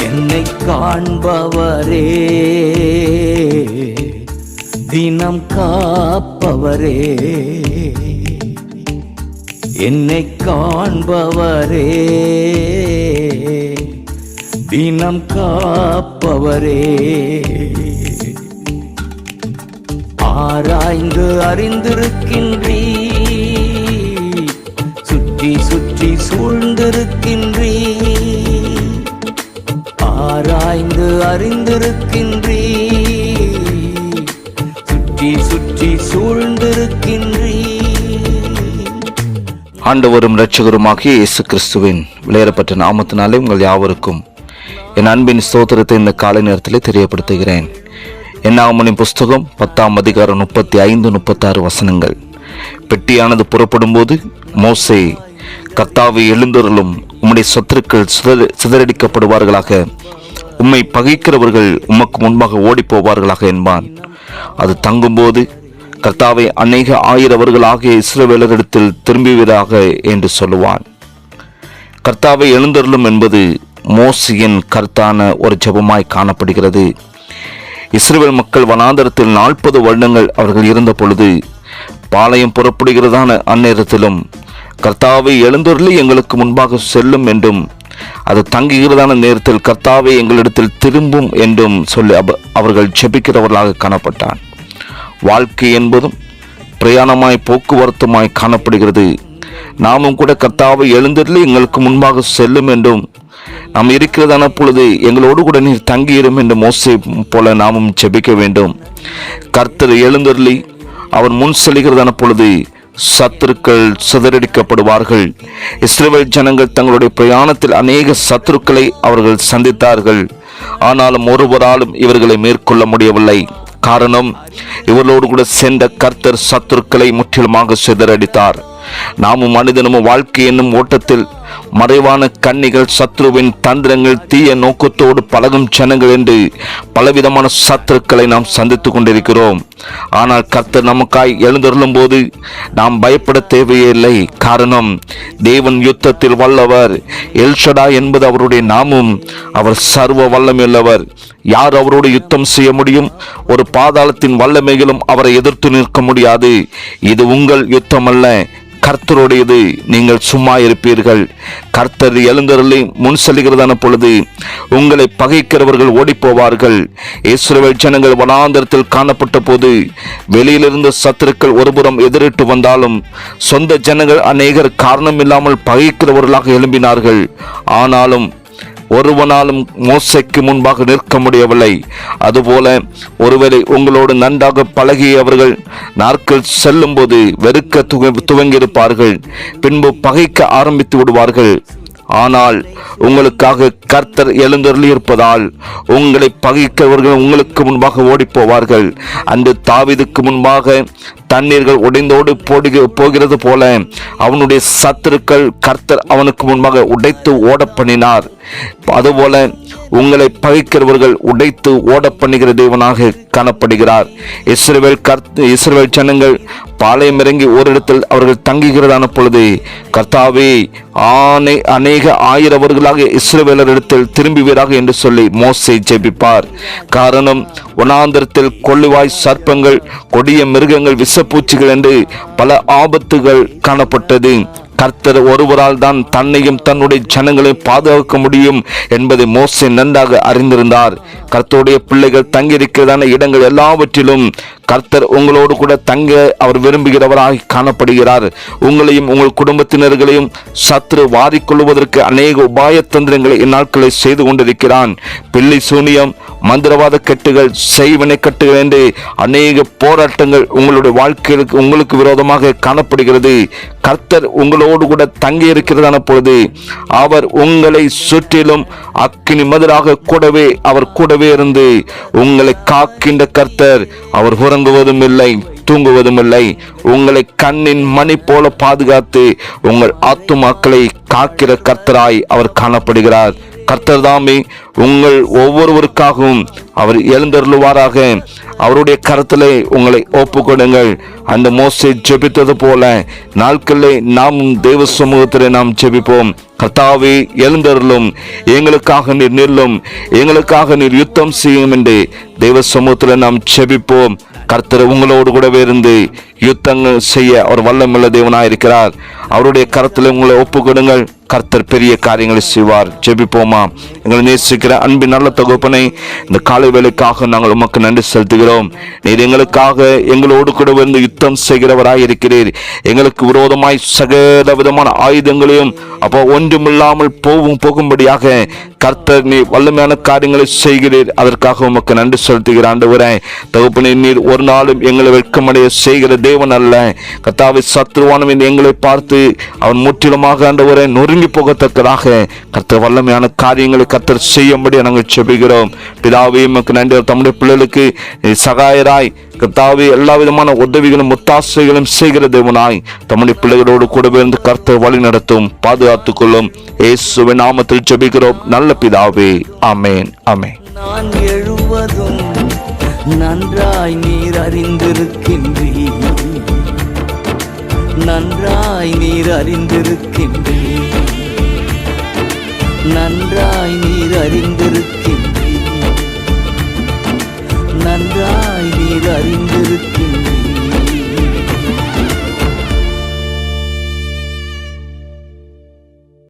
என்னை காண்பவரே, தினம் காப்பவரே, என்னை காண்பவரே, தினம் காப்பவரே, ஆராய்ந்து அறிந்திருக்கின்றீ, சுற்றி சுற்றி சூழ்ந்திருக்கின்றீ, ஆராய்ந்து அறிந்திருக்கின்றீ, சுற்றி சுற்றி சூழ்ந்திருக்கின்றீ. ஆண்டவரும் இரட்சகருமாகிய இயேசு கிறிஸ்துவின் விலையேறப்பட்ட நாமத்தினாலே உங்கள் யாவருக்கும் என் அன்பின் ஸ்தோத்திரத்தை இந்த காலை நேரத்திலே தெரியப்படுத்துகிறேன். என்னாகமத்தின் புஸ்தகம் 10ஆம் அதிகாரம் 35-36 வசனங்கள். பெட்டியானது புறப்படும் போது மோசே, கர்த்தாவே எழுந்தருளும், உம்முடைய சத்துருக்கள் சிதறடிக்கப்படுவார்களாக, உம்மை பகைக்கிறவர்கள் உமக்கு முன்பாக ஓடி போவார்களாக என்பான். அது தங்கும்போது, கர்த்தாவை அநேக ஆயிரவர்களாகிய இஸ்ரவேலரிடத்தில் திரும்புவதாக என்று சொல்லுவான். கர்த்தாவை எழுந்தருளும் என்பது மோசேயின் கருத்தான ஒரு ஜெபமாய் காணப்படுகிறது. இஸ்ரவேல் மக்கள் வனாந்தரத்தில் 40 வருடங்கள் அவர்கள் இருந்த பொழுது, பாளையம் புறப்படுகிறதான அந்நேரத்திலும் கர்த்தாவை எழுந்தருளி எங்களுக்கு முன்பாக செல்லும் என்றும், அது தங்குகிறதான நேரத்தில் கர்த்தாவை எங்களிடத்தில் திரும்பும் என்றும் சொல்லி அவர்கள் ஜெபிக்கிறவர்களாக காணப்பட்டான். வாழ்க்கை என்பதும் பிரயாணமாய் போக்குவரத்துமாய் காணப்படுகிறது. நாமும் கூட கர்த்தாவை எழுந்தருளி எங்களுக்கு முன்பாக செல்லும் என்றும், நாம் இருக்கிறதான பொழுது எங்களோடு கூட நீர் தங்கியிரும் என்று மோசே போல நாமும் ஜெபிக்க வேண்டும். கர்த்தர் எழுந்தருளி அவர் முன் செல்கிறதான பொழுது சத்துருக்கள் சிதறடிக்கப்படுவார்கள். இஸ்ரவேல் ஜனங்கள் தங்களுடைய பிரயாணத்தில் அநேக சத்துருக்களை அவர்கள் சந்தித்தார்கள். ஆனாலும் ஒருவராலும் இவர்களை மேற்கொள்ள முடியவில்லை. காரணம், இவர்களோடு கூட சென்ற கர்த்தர் சத்துருக்களை முற்றிலுமாக சிதறடித்தார். நாமும் மனிதனும் வாழ்க்கை என்னும் ஓட்டத்தில் மறைவான கண்ணிகள், சத்ருவின் தந்திரங்கள், தீய நோக்கத்தோடு பழகும் ஜனங்கள் என்று பலவிதமான சத்துருக்களை நாம் சந்தித்துக் கொண்டிருக்கிறோம். ஆனால் கர்த்தர் நமக்காய் எழுந்தருளும் போது நாம் பயப்பட தேவையில்லை. காரணம், தேவன் யுத்தத்தில் வல்லவர். எல்ஷடா என்பது அவருடைய நாமம். அவர் சர்வ வல்லமையுள்ளவர். யார் அவரோடு யுத்தம் செய்ய முடியும்? ஒரு பாதாளத்தின் வல்லமைகளும் அவரை எதிர்த்து நிற்க முடியாது. இது உங்கள் யுத்தம் அல்ல, கர்த்தருடையது. நீங்கள் சும்மா இருப்பீர்கள். கர்த்தர் எழுந்தருளி முன் செல்கிறதான பொழுது உங்களை பகைக்கிறவர்கள் ஓடி போவார்கள். இஸ்ரவேல் ஜனங்கள் வனாந்தரத்தில் காணப்பட்ட போது வெளியிலிருந்து சத்துருக்கள் ஒருபுறம் எதிரிட்டு வந்தாலும் சொந்த ஜனங்கள் அநேகர் காரணம் இல்லாமல் பகைக்கிறவர்களாக எழும்பினார்கள். ஆனாலும் ஒருவனாலும் மோசைக்கு முன்பாக நிற்க முடியவில்லை. அதுபோல ஒருவேளை உங்களோடு நன்றாக பழகியவர்கள் நாட்கள் செல்லும் போது வெறுக்க துவங்கியிருப்பார்கள். பின்பு பகைக்க ஆரம்பித்து விடுவார்கள். ஆனால் உங்களுக்காக கர்த்தர் எழுந்தருளி இருப்பதால் உங்களை பகைக்கிறவர்கள் உங்களுக்கு முன்பாக ஓடி போவார்கள். அந்த தாவீதுக்கு முன்பாக தண்ணீர்கள் உடைந்தோடு போகிறது போல அவனுடைய சத்துருக்கள் கர்த்தர் அவனுக்கு முன்பாக உடைத்து ஓட பண்ணினார். அதுபோல உங்களை பகைக்கிறவர்கள் உடைத்து ஓட பண்ணுகிற தேவனாக காணப்படுகிறார். இஸ்ரவேல் ஜனங்கள் பாளையம் இறங்கி ஓரிடத்தில் அவர்கள் தங்குகிறதான பொழுது, கர்த்தாவே அநேக ஆயிரவர்களாக இஸ்ரவேலரிடத்தில் திரும்புவீராக என்று சொல்லி மோசே ஜெபிப்பார். காரணம், வனாந்தரத்தில் கொள்ளுவாய் சர்ப்பங்கள், கொடிய மிருகங்கள், விஷப்பூச்சிகள் என்று பல ஆபத்துகள் காணப்பட்டது. கர்த்தர் ஒருவரால் தான் தன்னையும் தன்னுடைய ஜனங்களை பாதுகாக்க முடியும் என்பதை மோசே நன்றாக அறிந்திருந்தார். கர்த்தருடைய பிள்ளைகள் தங்கியிருக்கிறதான இடங்கள் எல்லாவற்றிலும் கர்த்தர் உங்களோடு கூட தங்க அவர் விரும்புகிறவராக காணப்படுகிறார். உங்களையும் உங்கள் குடும்பத்தினர்களையும் சத்ரு வாரிக்கொள்வதற்கு அநேக உபாயத்தந்திரங்களை இந்நாட்களை செய்து கொண்டிருக்கிறான். பில்லி சூனியம், மந்திரவாத கட்டுகள், செய்வினை கட்டுகள் என்று அநேக போராட்டங்கள் உங்களுடைய வாழ்க்கைக்கு உங்களுக்கு விரோதமாக காணப்படுகிறது. கர்த்தர் உங்களோடு கூட தங்கி இருக்கிறதான பொழுது அவர் உங்களை சுற்றிலும் அக்கினி மதிலாக அவர் கூடவே இருந்து உங்களை காக்கின்ற கர்த்தர். அவர் உறங்குவதும் இல்லை, தூங்குவதும் இல்லை. உங்களை கண்ணின் மணி போல பாதுகாத்து உங்கள் ஆத்துமாக்களை காக்கிற கர்த்தராய் அவர் காணப்படுகிறார். கர்த்தர் தாமே உங்கள் ஒவ்வொருவருக்காகவும் அவர் எழுந்தருளுவாராக. அவருடைய கரத்திலே உங்களை ஒப்புக்கொடுங்கள். அந்த மோசே ஜெபித்தது போல நாட்களிலே நாம் தேவ சமூகத்திலே நாம் ஜெபிப்போம். கர்த்தாவே எழுந்தருளும், எங்களுக்காக நீர் நில்லும், எங்களுக்காக நீர் யுத்தம் செய்யும் என்று தேவ சமூகத்தில் நாம் ஜெபிப்போம். கர்த்தர் உங்களோடு கூடவே இருந்து யுத்தங்கள் செய்ய அவர் வல்லமுள்ள தேவனாயிருக்கிறார். அவருடைய கரத்தில் உங்களை ஒப்புக்கொடுங்கள். கர்த்தர் பெரிய காரியங்களை செய்வார். ஜெபிப்போமா? எங்களை நேசிக்கிற அன்பின் நல்ல தகப்பனை, இந்த காலை வேளைக்காக நாங்கள் உமக்கு நன்றி செலுத்துகிறோம். நீர் எங்களுக்காக எங்களோடு கூட வந்து யுத்தம் செய்கிறவராய் இருக்கிறீர். எங்களுக்கு விரோதமாய் சகல விதமான ஆயுதங்களையும் அப்போ ஒன்றுமில்லாமல் போகும்படியாக கர்த்தர் நீர் வல்லமையான காரியங்களை செய்கிறீர். அதற்காக உமக்கு நன்றி செலுத்துகிற ஆண்டவரே, தகப்பனே, நீர் ஒரு நாளும் எங்களை வெட்கமடைய செய்கிற தேவன் அல்ல. கர்த்தாவே, சத்ருவானவன் எங்களை பார்த்து அவன் முற்றிலுமாக ஆண்டவரே நொறுங்கி போகத்தக்கதாக கர்த்தர் வல்லமையான காரியங்களை கர்த்தர் செய்யும்படி நாங்கள் செபிக்கிறோம். பிதாவே, உமக்கு நன்றி. தம்முடைய பிள்ளைகளுக்கு சகாயராய் கர்த்தாவே எல்லா விதமான உதவிகளும் ஒத்தாசைகளும் செய்கிற தேவனாய் தம்முடைய பிள்ளைகளோடு கூடவே இருந்து கர்த்தர் வழி நடத்தும், பாதுகாத்துக் கொள்ளும். இயேசுவின் நாமத்தில் ஜெபிக்கிறோம் நல்ல பிதாவே. ஆமென், ஆமென். நான் எழுவதும் நன்றாய் நீர் அறிந்திருக்கின்றீர், நன்றாய் நீர் அறிந்திருக்கின்றீர், நன்றாய் நீர் அறிந்திருக்கின்றீர், நன்றாய் நீர் அறிந்திருக்கின்றீர்.